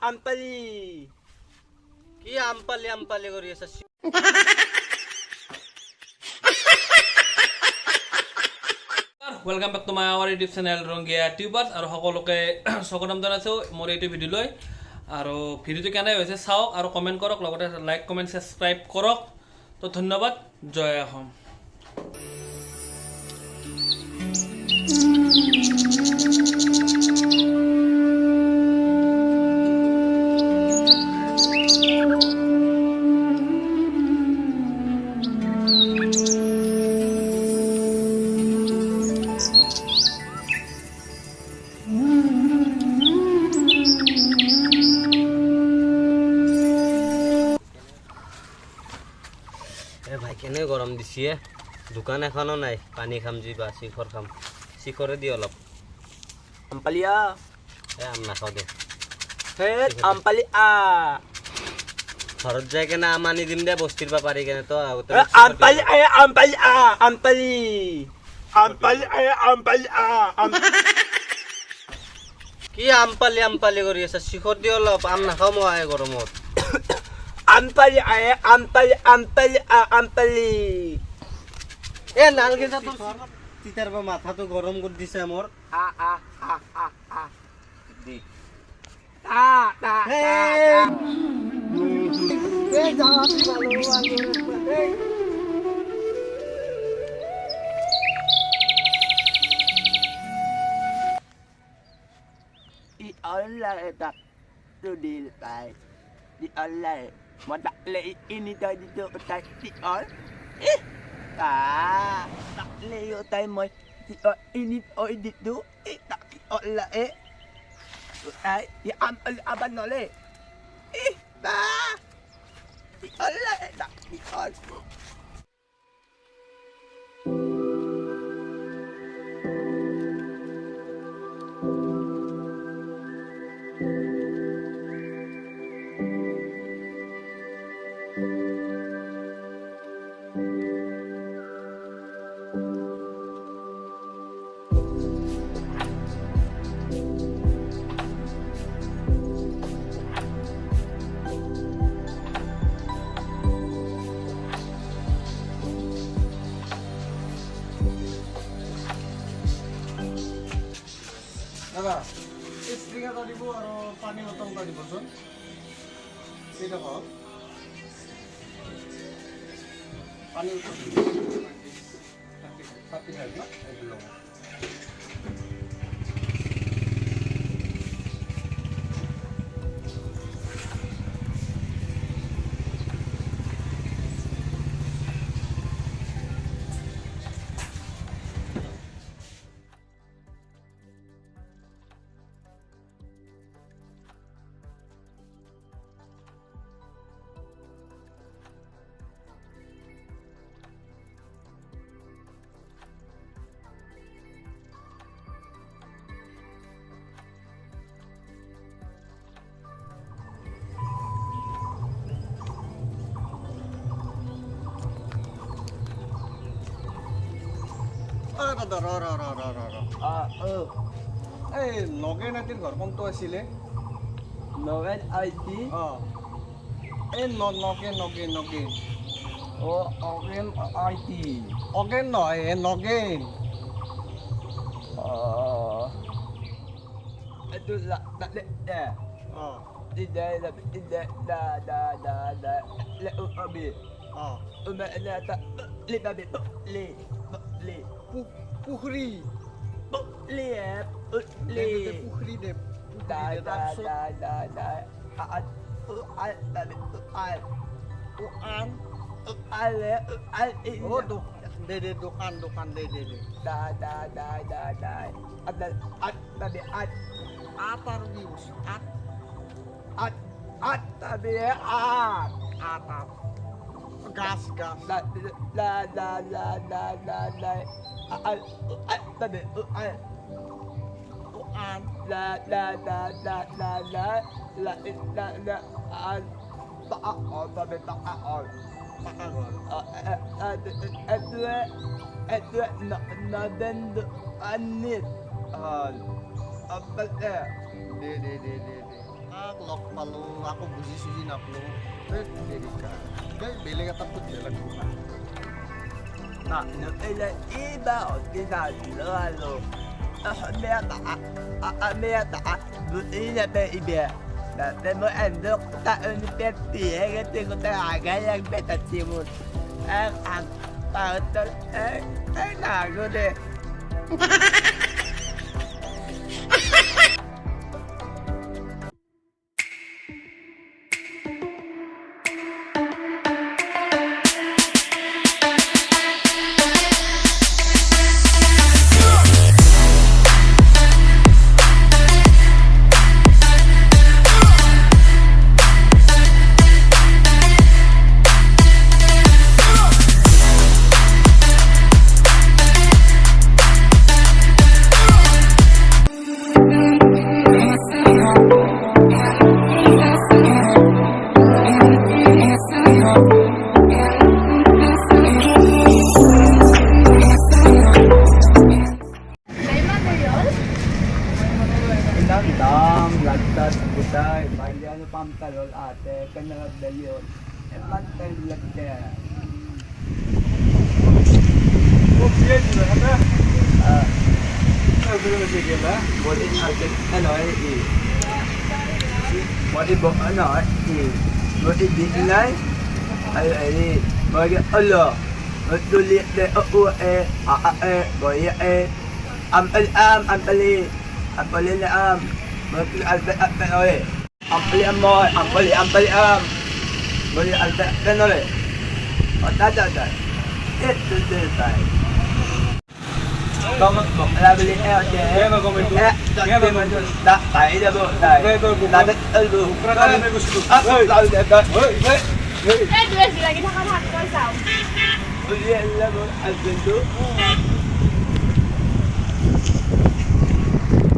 আমপালি কি আমপালি কৰি আছা welcome back to my our YouTube channel Rangiya tubers আৰু সকলোকে স্বাগতম জনাইছোঁ মোৰ এইটো ভিডিঅ'লৈ আৰু ভিডিঅ'টো কেনে হৈছে চাওক আৰু কমেণ্ট কৰক লগতে লাইক কমেণ্ট ছাবস্ক্ৰাইব কৰক তো ধন্যবাদ জয় অসম ভাই কেনে গৰম দিছে দোকান এখনো নাই পানী খাম যি বা শিখৰ খাম শিখৰে দি অলপ আমপালিয়া আম নাখাওঁ দে আমপালি ঘৰত যাই কেনে আম আনি দিম দে বস্তিৰ পৰা পাৰি কেনে তো কি আমপালি কৰি আছা শিখৰ দি অলপ আম নাখাওঁ মই গৰমত আমপালি এ নালগেছা তোৰ তিতাৰ পৰা মাথাটো গৰম কৰি দিছে মোৰ di online mau tak leh ini tadi tu tak di all tak leh yo time moi di ini di tu tak di all lah ai ya aban nole ta di all lah tak di all দাদা spring এটা দিব আৰু পানী bottle এটা দিবচোন কেইটা কওক পানী 35 ন এইটো ল'ব দাদা এই নগেন আইটিৰ ঘৰ কোনটো আছিলে novel ID এই নগেন ogen ID অগেন নহয় Nagen itu tak leh tidak leh abi umatnya tak leh babi leh পুখুৰী leh পুখুৰী দে দোকান দে গাছ November anit apa দে লগ পালোঁ আকৌ বুজি চুজি নাপালোঁ বেলেগ এটা সুধিব লাগিব Makno ila iba o tinalo. Ameta buti na ba iba? Dati mo andok taon ni Pepe, kasi ko talaga yung betatimon. Ang pautol, nago de. Inang lagtas, butay, bayan pamtalol ate, kanarap na yun. Pantay lagtas. sige ata Ano na sige ba? Wali natin, ano wali bo, ano wali dinay, ay, wali alo, wali de boya ampali na wali albe, ampali wali albe, ganole. O, tada. Ito tayo. Comment mo, alabili Kaya mag-comment mo? Kaya mag-comment mo? Tayo na po, tayo. Dadat albo. Kaya may gusto. Eh, dua lagi nak kan hak kau tahu. Uli albo, albo.